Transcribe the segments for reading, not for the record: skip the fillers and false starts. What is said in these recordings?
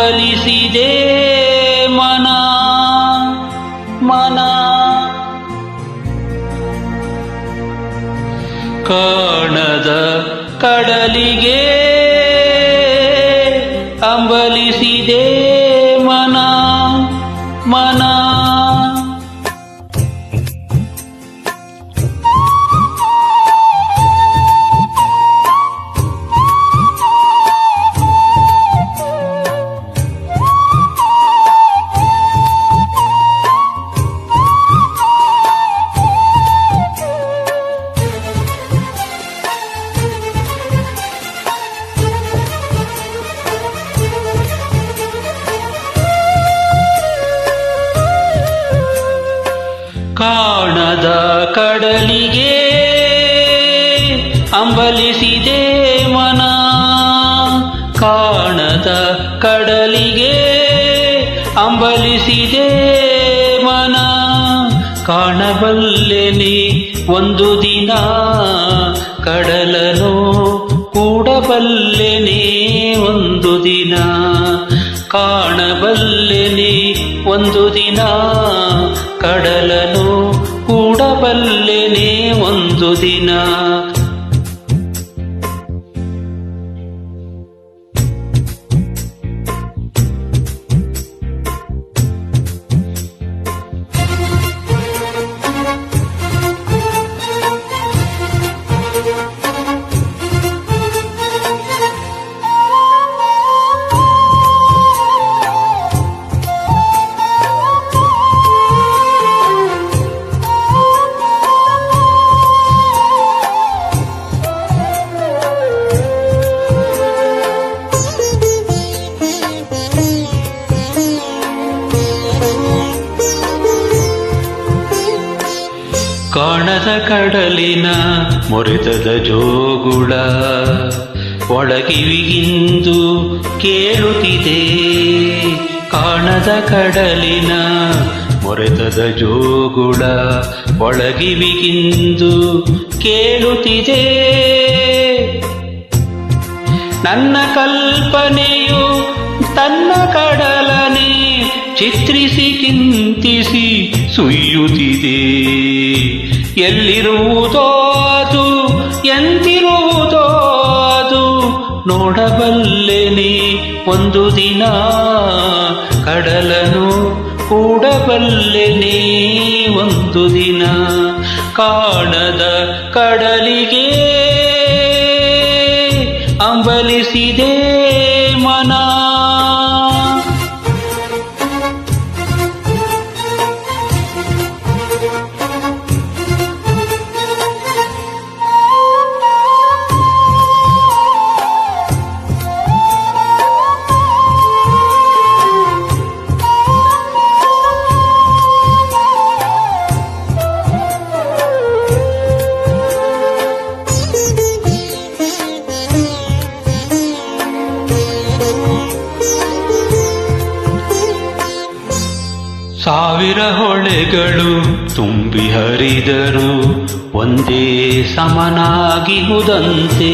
ಅಂಬಲಿಸಿದೆ ಮನ ಮನ ಕಾಣದ ಕಡಲಿಗೆ ಅಂಬಲಿಸಿದೆ ಮನ ಮನ ಕಾಣದ ಕಡಲಿಗೆ ಅಂಬಲಿಸಿದೆ ಮನ ಕಾಣದ ಕಡಲಿಗೆ ಅಂಬಲಿಸಿದೆ ಮನ ಕಾಣಬಲ್ಲೆನೆ ಒಂದು ದಿನ ಕಡಲನು ಕೂಡಬಲ್ಲೆನೆ ಒಂದು ದಿನ ಕಾಣಬಲ್ಲೆನೆ ಒಂದು ದಿನ ಕಡಲನು ಕೂಡಬಲ್ಲೆನೆ ಒಂದು ದಿನ ಕಾಣದ ಕಡಲಿನ ಮೊರೆತದ ಜೋಗುಳ ಒಳಗಿವಿಗಿಂದು ಕೇಳುತ್ತಿದೆ ಕಾಣದ ಕಡಲಿನ ಮೊರೆತದ ಜೋಗುಳ ಒಳಗಿವಿಗಿಂದು ಕೇಳುತ್ತಿದೆ ನನ್ನ ಕಲ್ಪನೆಯು ತನ್ನ ಕಡಲನೆ ಚಿತ್ರಿಸಿ ಕಿಂತಿಸಿ ಸುಯ್ಯುತ್ತಿದೆ ಎಲ್ಲಿರುವುದೋ ಅದು ಎಂತಿರುವುದೋ ಅದು ನೋಡಬಲ್ಲೆನೆ ಒಂದು ದಿನ ಕಡಲನು ಕೂಡಬಲ್ಲೆನೆ ಒಂದು ದಿನ ಕಾಣದ ಕಡಲಿಗೆ ಅಂಬಲಿಸಿದೆ ಮನ ಸಾವಿರ ಹೊಳೆಗಳು ತುಂಬಿ ಹರಿದರು ಒಂದೇ ಸಮನಾಗಿಹುದಂತೆ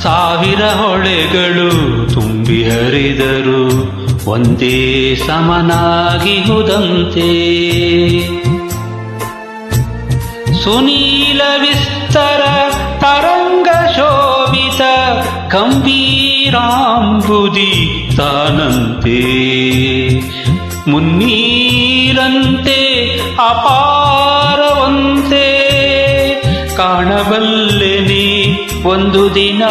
ಸಾವಿರ ಹೊಳೆಗಳು ತುಂಬಿ ಹರಿದರು ಒಂದೇ ಸಮನಾಗಿಹುದಂತೆ ಸುನೀಲ ವಿಸ್ತರ ತರಂಗ ಶೋಭಿತ ಗಂಭೀರಾಂಬುದಿ ತಾನಂತೆ ಮುನ್ನೀರಂತೆ ಅಪಾರವಂತೆ ಕಾಣಬಲ್ಲೆನೆ ಒಂದು ದಿನ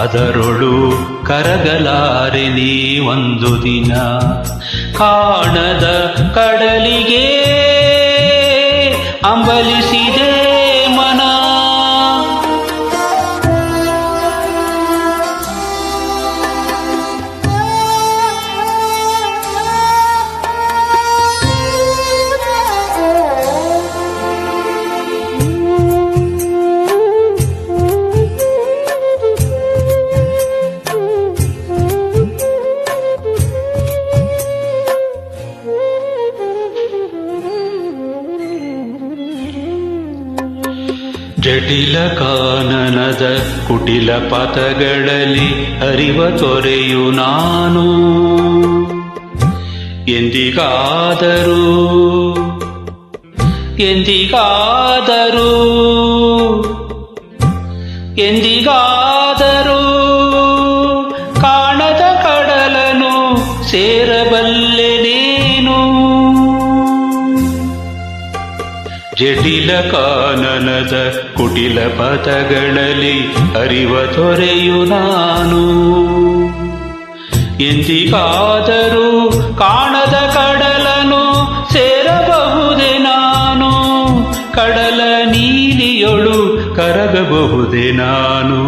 ಅದರೊಳು ಕರಗಲಾರೆನೆ ಒಂದು ದಿನ ಕಾಣದ ಕಡಲಿಗೆ ಅಂಬಲಿಸಿದೆ ಮನ ಜಟಿಲ ಕಾನನದ ಕುಟಿಲ ಪಥಗಳಲ್ಲಿ ಹರಿವ ತೊರೆಯು ನಾನು ಎಂದಿಗಾದರೂ ಎಂದಿಗಾದರೂ ಎಂದಿಗಾದರೂ ಕಾಣದ ಕಡಲನು ಸೇರಬಲ್ಲೆ ನೀನು ಜಟಿಲ ಕಾನನದ ಕುಟಿಲ ಪಥಗಳಲ್ಲಿ ಹರಿವ ತೊರೆಯು ನಾನು ಎಂದಿಗಾದರೂ ಕಾಣದ ಕಡಲನು ಸೇರಬಹುದೇ ನಾನು ಕಡಲ ನೀಲಿಯೊಳು ಕರಗಬಹುದೇ ನಾನು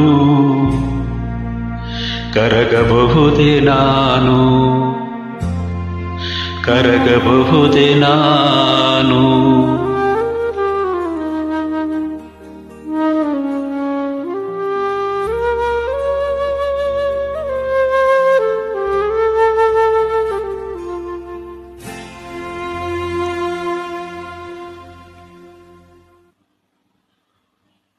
ಕರಗಬಹುದೇ ನಾನು ಕರಗಬಹುದೇ ನಾನು